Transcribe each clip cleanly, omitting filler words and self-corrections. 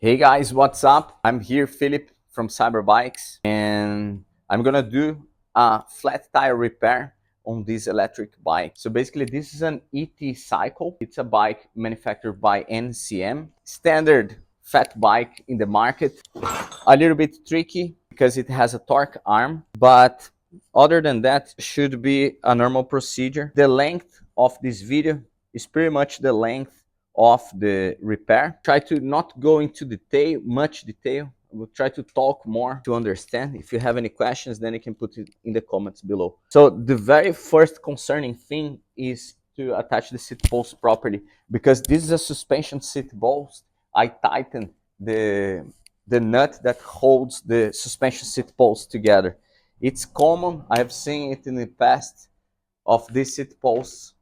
Hey guys, what's up? I'm here, Philip from CyberBikes, and I'm gonna do a flat tire repair on this electric bike. So basically, this is an ET Cycle. It's a bike manufactured by NCM, standard fat bike in the market. A little bit tricky because it has a torque arm, but other than that, should be a normal procedure. The length of this video is pretty much the length of the repair. Try to not go into much detail. We'll try to talk more to understand. If you have any questions, then you can put it in the comments below. So the very first concerning thing is to attach the seat post properly, because this is a suspension seat post. I tightened the nut that holds the suspension seat post together. It's common. I have seen it in the past of this seat posts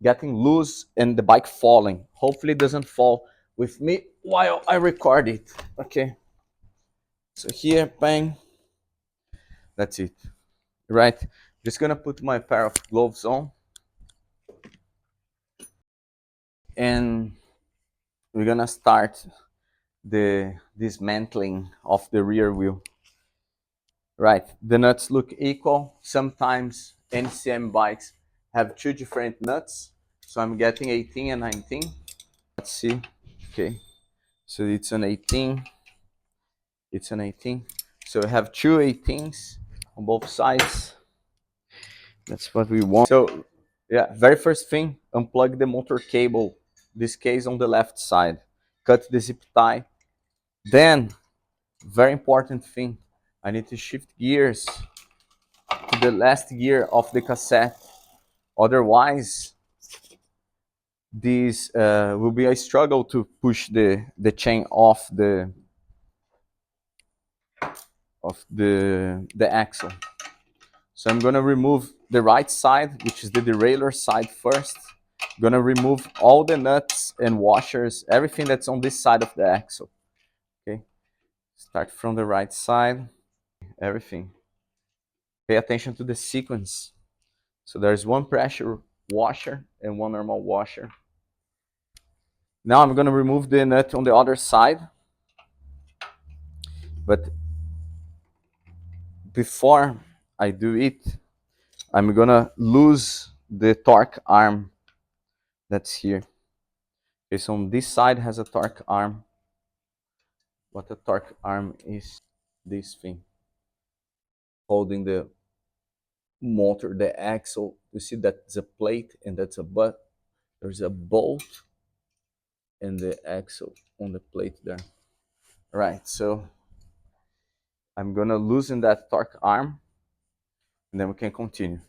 getting loose and the bike falling. Hopefully it doesn't fall with me while I record it. Okay. So here, bang. That's it. Right. Just gonna put my pair of gloves on. And we're gonna start the dismantling of the rear wheel. Right, the nuts look equal. Sometimes NCM bikes have two different nuts, so I'm getting 18 and 19. Let's see. Okay, so it's an 18. It's an 18. So we have two 18s on both sides. That's what we want. So yeah, very first thing, unplug the motor cable, this case on the left side. Cut the zip tie. Then, very important thing, I need to shift gears to the last gear of the cassette. Otherwise, this will be a struggle to push the chain off the axle. So I'm gonna remove the right side, which is the derailleur side first. I'm gonna remove all the nuts and washers, everything that's on this side of the axle. Okay, start from the right side, everything. Pay attention to the sequence. So there's one pressure washer and one normal washer. Now I'm gonna remove the nut on the other side. But before I do it, I'm gonna lose the torque arm that's here. Okay, so on this side has a torque arm. What a torque arm is this thing holding the motor, the axle. You see that's a plate and that's a butt. There's a bolt and the axle on the plate there. Right, so I'm gonna loosen that torque arm and then we can continue.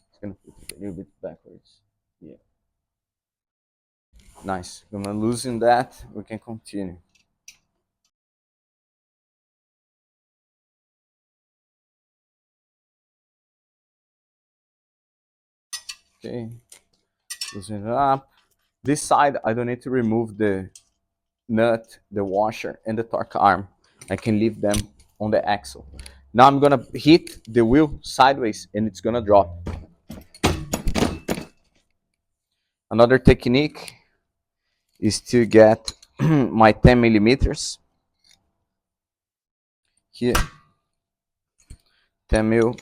Just gonna put it a little bit backwards. Yeah. Nice. I'm gonna loosen that, we can continue. Okay, loosen it up. This side, I don't need to remove the nut, the washer, and the torque arm. I can leave them on the axle. Now I'm gonna hit the wheel sideways and it's gonna drop. Another technique is to get my 10 millimeters here, 10 mil,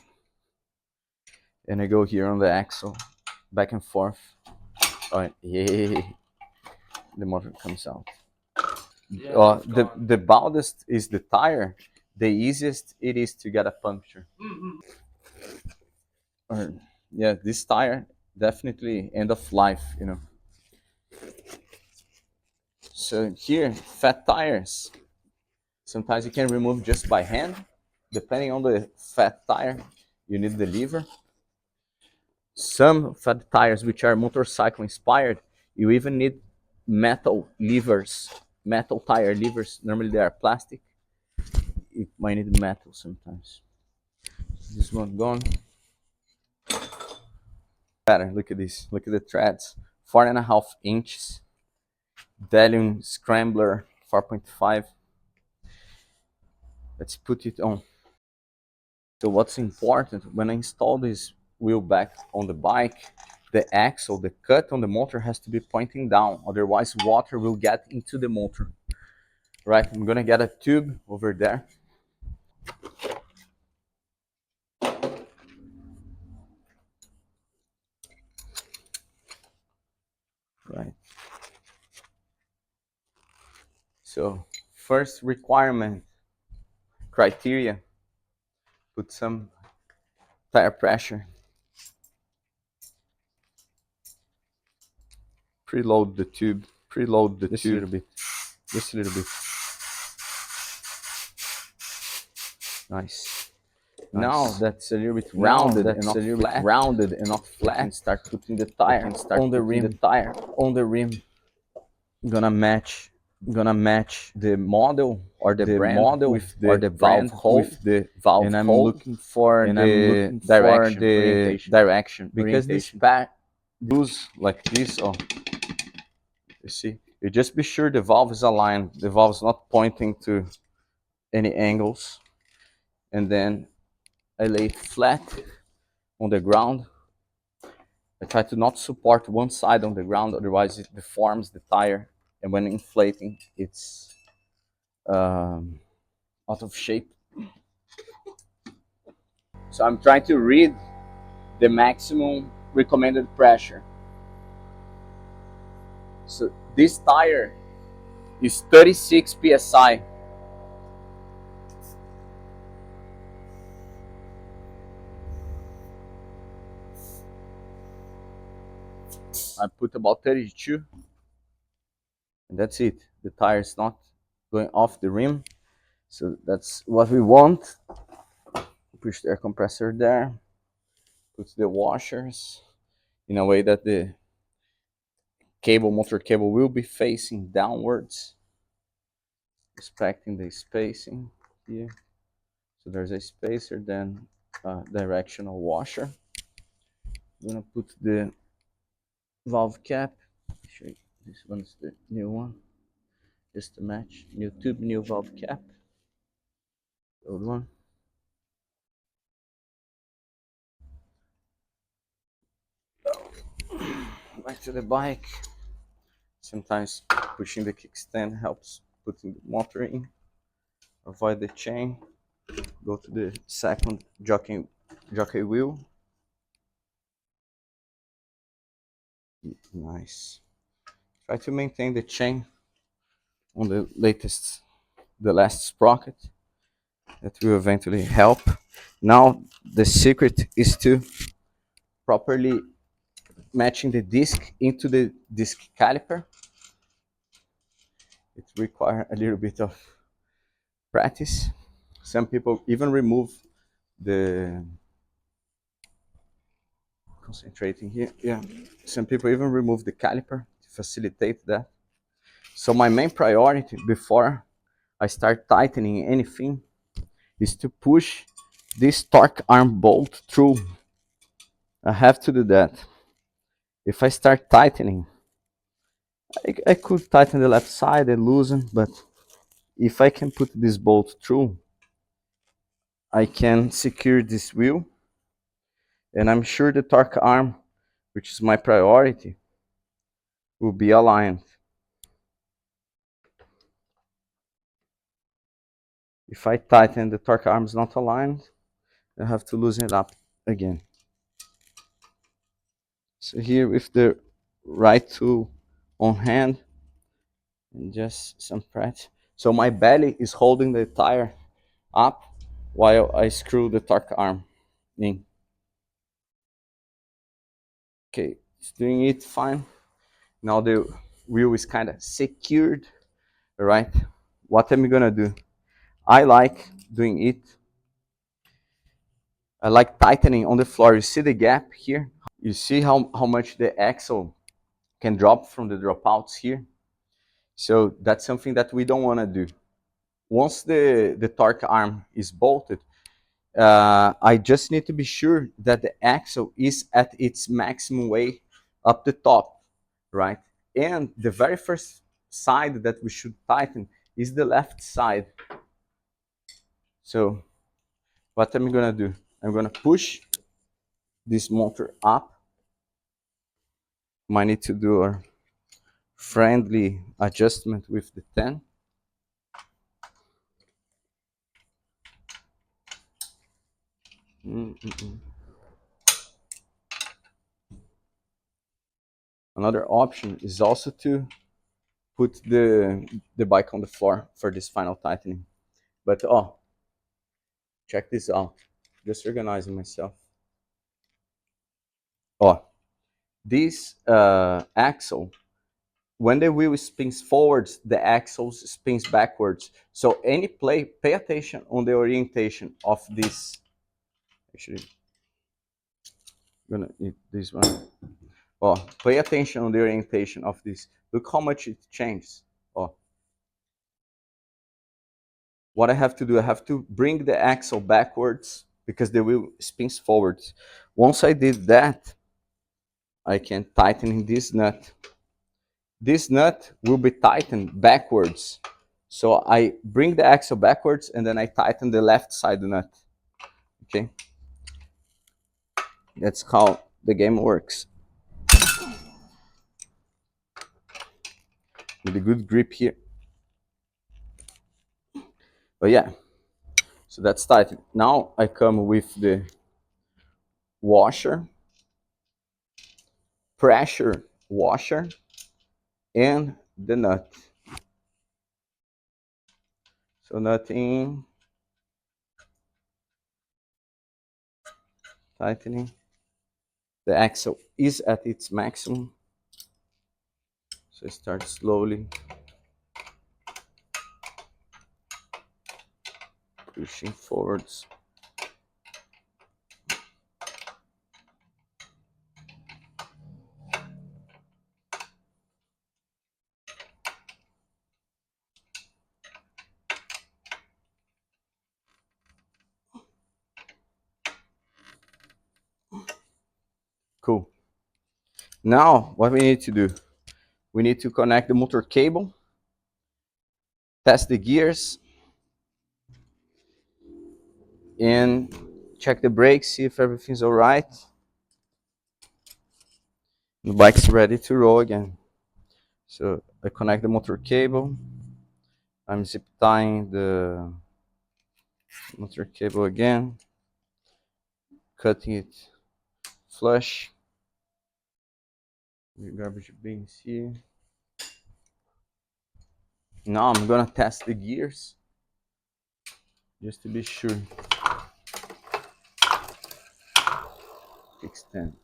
and I go here on the axle, back and forth. Oh, yeah, the motor comes out. Yeah, the baldest is the tire. The easiest it is to get a puncture. Or, yeah, this tire definitely end of life, you know. So here, fat tires. Sometimes you can remove just by hand. Depending on the fat tire, you need the lever. Some fat tires, which are motorcycle inspired, you even need metal levers, metal tire levers. Normally they are plastic. You might need metal sometimes. This one gone. Better. Look at this. Look at the threads. 4.5 inches. Delium Scrambler 4.5. Let's put it on. So what's important when I install this wheel back on the bike, the axle, the cut on the motor has to be pointing down, otherwise water will get into the motor. Right, I'm gonna get a tube over there. Right. So first requirement, criteria, put some tire pressure. Preload the tube. Preload the just tube. A little bit. Just a little bit. Nice. Now that's a little bit rounded and not flat. Rounded and not flat. And start putting the tire on the rim. The tire on the rim. Gonna match the model or the brand model with the, or the valve hole with the valve and I'm hole, looking for and the I'm looking direction, for the direction because this pack goes like this. Oh, you see, you just be sure the valve is aligned, the valve is not pointing to any angles, and then I lay it flat on the ground. I try to not support one side on the ground, otherwise it deforms the tire, and when inflating it's out of shape. So I'm trying to read the maximum recommended pressure. So this tire is 36 psi. I put about 32, and that's it. The tire is not going off the rim, so that's what we want. Push the air compressor there, put the washers in a way that the motor cable will be facing downwards, respecting the spacing here. So there's a spacer, then a directional washer. I'm gonna put the valve cap. Show you. This one's the new one, just to match. New tube, new valve cap. The old one. Back to the bike. Sometimes pushing the kickstand helps putting the motor in. Avoid the chain. Go to the second jockey wheel. Nice. Try to maintain the chain on the last sprocket. That will eventually help. Now the secret is to properly matching the disc into the disc caliper. It requires a little bit of practice. Some people even remove the concentrating here. Yeah, some people even remove the caliper to facilitate that. So my main priority before I start tightening anything is to push this torque arm bolt through. I have to do that. If I start tightening, I could tighten the left side and loosen, but if I can put this bolt through, I can secure this wheel, and I'm sure the torque arm, which is my priority, will be aligned. If I tighten the torque arm is not aligned, I have to loosen it up again. So here with the right tool on hand, and just some press. So my belly is holding the tire up while I screw the torque arm in. Okay, it's doing it fine. Now the wheel is kind of secured, right? What am I gonna do? I like doing it. I like tightening on the floor. You see the gap here? You see how much the axle can drop from the dropouts here? So that's something that we don't want to do. Once the torque arm is bolted, I just need to be sure that the axle is at its maximum weight up the top, right? And the very first side that we should tighten is the left side. So what I'm gonna do, I'm gonna push this motor up Might need to do a friendly adjustment with the 10. Another option is also to put the bike on the floor for this final tightening. But oh, check this out. Just organizing myself. Oh, this axle, when the wheel spins forwards, the axle spins backwards. So pay attention on the orientation of this. Actually, I'm gonna need this one. Oh, pay attention on the orientation of this. Look how much it changes. Oh, what I have to do, I have to bring the axle backwards because the wheel spins forwards. Once I did that, I can tighten this nut. This nut will be tightened backwards. So I bring the axle backwards and then I tighten the left side nut. Okay, that's how the game works. With a good grip here. But yeah, so that's tight. Now I come with the washer, pressure washer, and the nut. So nut in, tightening. The axle is at its maximum. So start slowly pushing forwards. Cool. Now what we need to do, we need to connect the motor cable, test the gears, and check the brakes, see if everything's all right. The bike's ready to roll again. So I connect the motor cable. I'm zip tying the motor cable again, cutting it flush. The garbage bins here. Now I'm gonna test the gears just to be sure. Extend.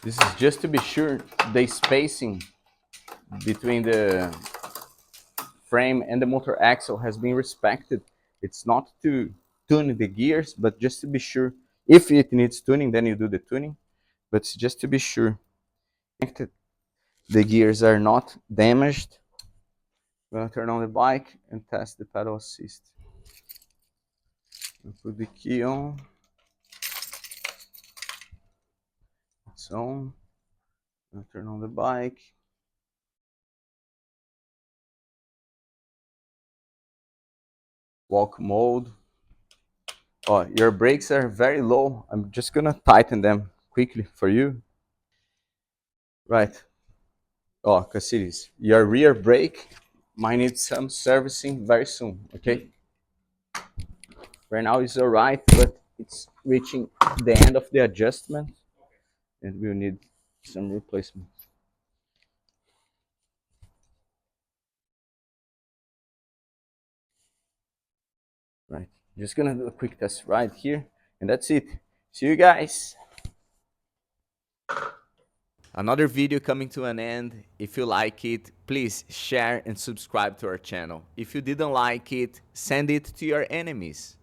This is just to be sure the spacing between the frame and the motor axle has been respected. It's not to tune the gears, but just to be sure. If it needs tuning, then you do the tuning. But it's just to be sure the gears are not damaged. I'm gonna turn on the bike and test the pedal assist. I'll put the key on. It's on. I'll turn on the bike. Walk mode. Oh, your brakes are very low. I'm just gonna tighten them quickly for you. Right. Oh, Cassilis, your rear brake might need some servicing very soon, okay? Right now it's all right, but it's reaching the end of the adjustment and we'll need some replacement. Right, just gonna do a quick test right here and that's it. See you guys. Another video coming to an end. If you like it, please share and subscribe to our channel. If you didn't like it, send it to your enemies.